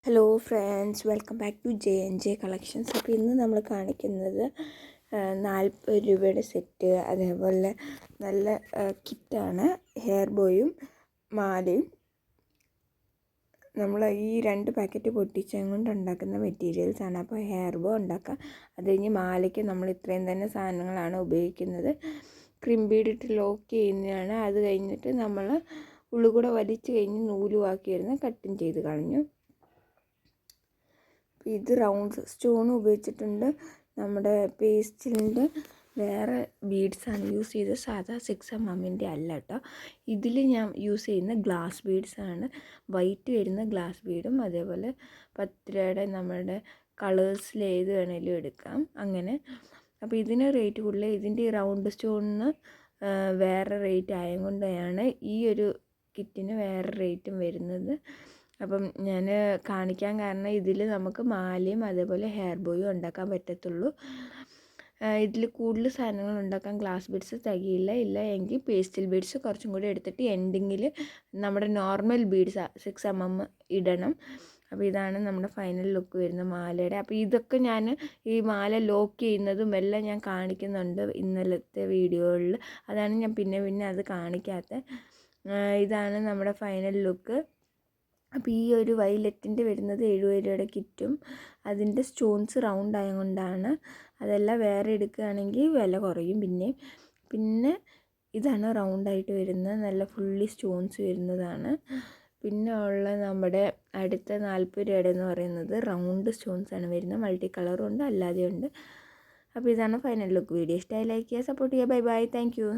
Hello friends, welcome back to J&J collections. അപ്പോൾ ഇന്ന് നമ്മൾ കാണിക്കുന്നത് 40 രൂപയുടെ സെറ്റ്, അതേപോലെ നല്ല കിറ്റാണ്. ഹെയർ ബോയും മാലയും നമ്മൾ ഈ 2 പാക്കറ്റ് പൊട്ടിച്ചും കൊണ്ട് ഉണ്ടാക്കുന്ന മെറ്റീരിയൽസാണ്. അപ്പോൾ ഹെയർ ബോ ഉണ്ടാക്കാം. അത് കഴിഞ്ഞ് മാലയ്ക്ക് നമ്മൾ ഇത്രയും തന്നെ സാധനങ്ങളാണ് ഉപയോഗിക്കുന്നത്. ക്രിംബീഡിട്ട് ലോക്ക് ചെയ്യുന്നതാണ്. അത് കഴിഞ്ഞിട്ട് നമ്മൾ ഉള്ളുകൂടെ വലിച്ചു കഴിഞ്ഞ് നൂലുവാക്കി വരുന്ന കട്ടിങ് ചെയ്ത് കളഞ്ഞു. ഇത് റൗണ്ട് സ്റ്റോൺ ഉപയോഗിച്ചിട്ടുണ്ട്. നമ്മുടെ പേസ്റ്റിലിൻ്റെ വേറെ ബീഡ്സാണ് യൂസ് ചെയ്തത്, സാധാ 6mm അല്ല കേട്ടോ. ഇതിൽ ഞാൻ യൂസ് ചെയ്യുന്ന ഗ്ലാസ് ബീഡ്സാണ്. വൈറ്റ് വരുന്ന ഗ്ലാസ് ബീഡും അതേപോലെ 10 രൂപയുടെ നമ്മുടെ കളേഴ്സിൽ ഏത് വേണേലും എടുക്കാം അങ്ങനെ. അപ്പോൾ ഇതിന് റേറ്റ് കൂടുതൽ. ഇതിൻ്റെ ഈ റൗണ്ട് സ്റ്റോണിന് വേറെ റേറ്റ് ആയതുകൊണ്ടാണ് ഈ ഒരു കിറ്റിന് വേറെ റേറ്റും വരുന്നത്. അപ്പം ഞാൻ കാണിക്കാൻ കാരണം ഇതിൽ നമുക്ക് മാലയും അതേപോലെ ഹെയർ ബോയും ഉണ്ടാക്കാൻ പറ്റത്തുള്ളൂ. ഇതിൽ കൂടുതൽ സാധനങ്ങൾ ഉണ്ടാക്കാൻ ഗ്ലാസ് ബീഡ്സ് തികയില്ല എങ്കിൽ പേസ്റ്റൽ ബീഡ്സ് കുറച്ചും കൂടി എടുത്തിട്ട് എൻഡിങ്ങിൽ നമ്മുടെ നോർമൽ ബീഡ്സ് 6mm ഇടണം. അപ്പോൾ ഇതാണ് നമ്മുടെ ഫൈനൽ ലുക്ക് വരുന്ന മാലയുടെ. അപ്പോൾ ഇതൊക്കെ ഞാൻ ഈ മാല ലോക്ക് ചെയ്യുന്നതും എല്ലാം ഞാൻ കാണിക്കുന്നുണ്ട് ഇന്നലത്തെ വീഡിയോകളിൽ. അതാണ് ഞാൻ പിന്നെ അത് കാണിക്കാത്തത്. ഇതാണ് നമ്മുടെ ഫൈനൽ ലുക്ക്. അപ്പോൾ ഈ ഒരു വയലറ്റിൻ്റെ വരുന്നത് 70 രൂപയുടെ കിറ്റും അതിൻ്റെ സ്റ്റോൺസ് റൗണ്ട് ആയതുകൊണ്ടാണ്. അതെല്ലാം വേറെ എടുക്കുകയാണെങ്കിൽ വില കുറയും. പിന്നെ ഇതാണ് റൗണ്ടായിട്ട് വരുന്നത്, നല്ല ഫുള്ളി സ്റ്റോൺസ് വരുന്നതാണ്. പിന്നെ ഉള്ള നമ്മുടെ അടുത്ത 40 രൂപയുടെ എന്ന് പറയുന്നത് റൗണ്ട് സ്റ്റോൺസാണ് വരുന്നത്. മൾട്ടി കളറും ഉണ്ട്, അല്ലാതെയും ഉണ്ട്. അപ്പോൾ ഇതാണ് ഫൈനൽ ലുക്ക്. വീഡിയോ ഇഷ്ടമായി ലൈക്ക് ചെയ്യുക, സപ്പോർട്ട് ചെയ്യുക. Bye bye, thank you.